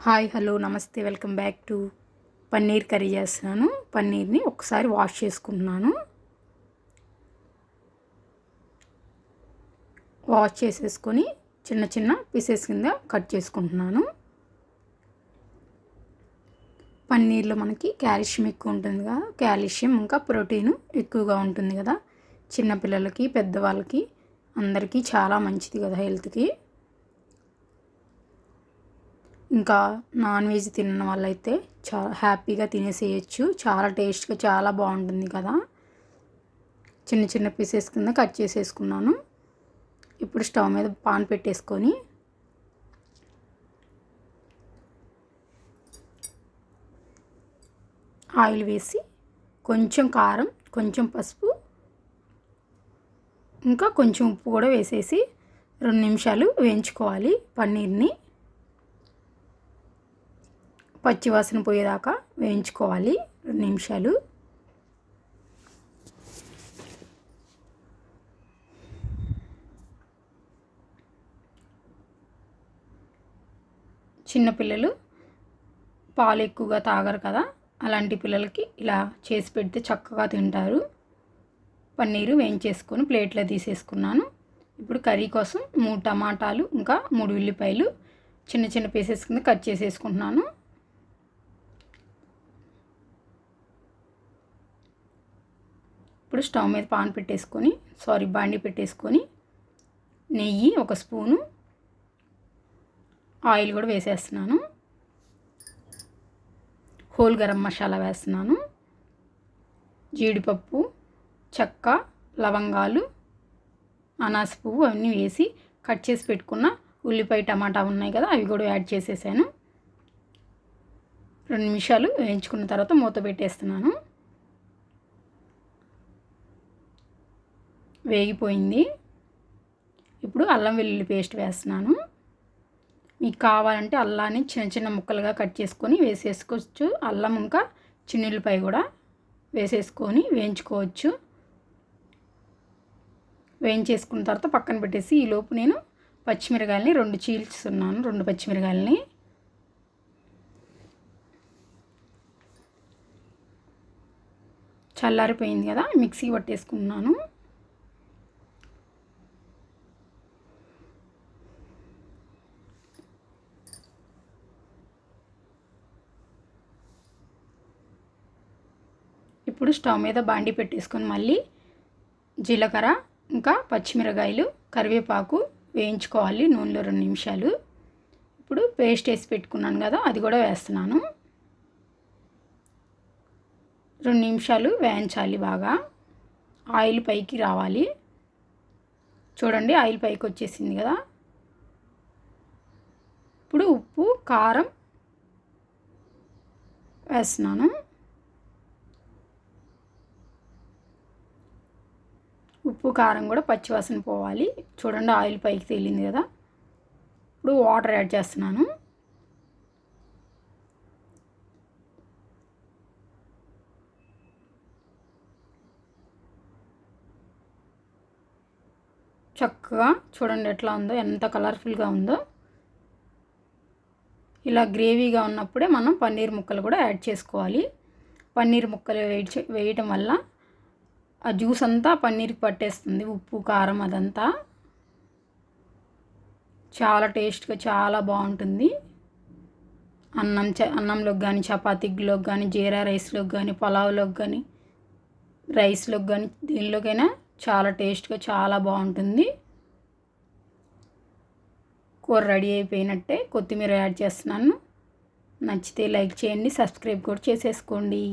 Hi hello నమస్తే welcome back to paneer curry చేస్తున్నాను. పన్నీర్ని ఒకసారి వాష్ చేసుకుంటున్నాను. వాష్ చేసేసుకొని చిన్న చిన్న పీసెస్ కింద కట్ చేసుకుంటున్నాను. పన్నీర్లో మనకి కాల్షియం ఎక్కువ ఉంటుంది కదా, కాల్షియం ఇంకా ప్రోటీన్ ఎక్కువగా ఉంటుంది కదా. చిన్నపిల్లలకి పెద్దవాళ్ళకి అందరికీ చాలా మంచిది కదా హెల్త్కి. ఇంకా నాన్ వెజ్ తిన్న వాళ్ళైతే చాలా హ్యాపీగా తినేసేయచ్చు. చాలా టేస్ట్గా చాలా బాగుంటుంది కదా. చిన్న చిన్న పీసెస్ కింద కట్ చేసేసుకున్నాను. ఇప్పుడు స్టవ్ మీద పాన్ పెట్టేసుకొని ఆయిల్ వేసి కొంచెం కారం, కొంచెం పసుపు, ఇంకా కొంచెం ఉప్పు కూడా వేసేసి 2 నిమిషాలు వేయించుకోవాలి. పన్నీర్ని పచ్చివాసన పోయేదాకా వేయించుకోవాలి 2 నిమిషాలు. చిన్నపిల్లలు పాలు ఎక్కువగా తాగరు కదా, అలాంటి పిల్లలకి ఇలా చేసి పెడితే చక్కగా తింటారు. పన్నీరు వేయించేసుకొని ప్లేట్లో తీసేసుకున్నాను. ఇప్పుడు కర్రీ కోసం 3 టమాటాలు ఇంకా 3 ఉల్లిపాయలు చిన్న చిన్న పీసెస్ కింద కట్ చేసేసుకుంటున్నాను. ఇప్పుడు స్టవ్ మీద బాండి పెట్టేసుకొని నెయ్యి 1 స్పూను, ఆయిల్ కూడా వేసేస్తున్నాను. హోల్ గరం మసాలా వేస్తున్నాను. జీడిపప్పు, చెక్క, లవంగాలు, అనాస పువ్వు అవన్నీ వేసి కట్ చేసి పెట్టుకున్న ఉల్లిపాయ టమాటా ఉన్నాయి కదా, అవి కూడా యాడ్ చేసేసాను. 2 నిమిషాలు వేయించుకున్న తర్వాత మూత పెట్టేస్తున్నాను. వేగిపోయింది. ఇప్పుడు అల్లం వెల్లుల్లి పేస్ట్ వేస్తున్నాను. మీకు కావాలంటే అల్లాన్ని చిన్న చిన్న ముక్కలుగా కట్ చేసుకొని వేసేసుకోవచ్చు. అల్లం ఇంకా చిన్నుల్లిపాయ కూడా వేసేసుకొని వేయించుకోవచ్చు. వేయించేసుకున్న తర్వాత పక్కన పెట్టేసి ఈలోపు నేను పచ్చిమిరకాయలని 2 చీల్చుతున్నాను. 2 పచ్చిమిరకాయలని చల్లారిపోయింది కదా, మిక్సీ పట్టేసుకున్నాను. ఇప్పుడు స్టవ్ మీద బాండి పెట్టేసుకొని మళ్ళీ జీలకర్ర ఇంకా పచ్చిమిరకాయలు, కరివేపాకు వేయించుకోవాలి నూనెలో 2 నిమిషాలు. ఇప్పుడు పేస్ట్ వేసి పెట్టుకున్నాను కదా, అది కూడా వేస్తున్నాను. 2 నిమిషాలు వేయించాలి బాగా. ఆయిల్ పైకి రావాలి. చూడండి ఆయిల్ పైకి వచ్చేసింది కదా. ఇప్పుడు ఉప్పు, కారం వేస్తున్నాను. ఉప్పు కారం కూడా పచ్చివాసన పోవాలి. చూడండి ఆయిల్ పైకి తేలింది కదా. ఇప్పుడు వాటర్ యాడ్ చేస్తున్నాను. చక్కగా చూడండి ఎట్లా ఉందో, ఎంత కలర్ఫుల్గా ఉందో. ఇలా గ్రేవీగా ఉన్నప్పుడే మనం పన్నీర్ ముక్కలు కూడా యాడ్ చేసుకోవాలి. పన్నీర్ ముక్కలు వేయటం వల్ల ఆ జ్యూస్ అంతా పన్నీర్కి పట్టేస్తుంది, ఉప్పు కారం అదంతా. చాలా టేస్ట్గా చాలా బాగుంటుంది. అన్నంలోకి కానీ, చపాతీలోకి కానీ, జీరా రైస్లోకి కానీ, పులావ్లోకి కానీ, రైస్లోకి కానీ, దీనిలోకైనా చాలా టేస్ట్గా చాలా బాగుంటుంది. కూర రెడీ అయిపోయినట్టే. కొత్తిమీర యాడ్ చేస్తున్నాను. నచ్చితే లైక్ చేయండి, సబ్స్క్రైబ్ కూడా చేసేసుకోండి.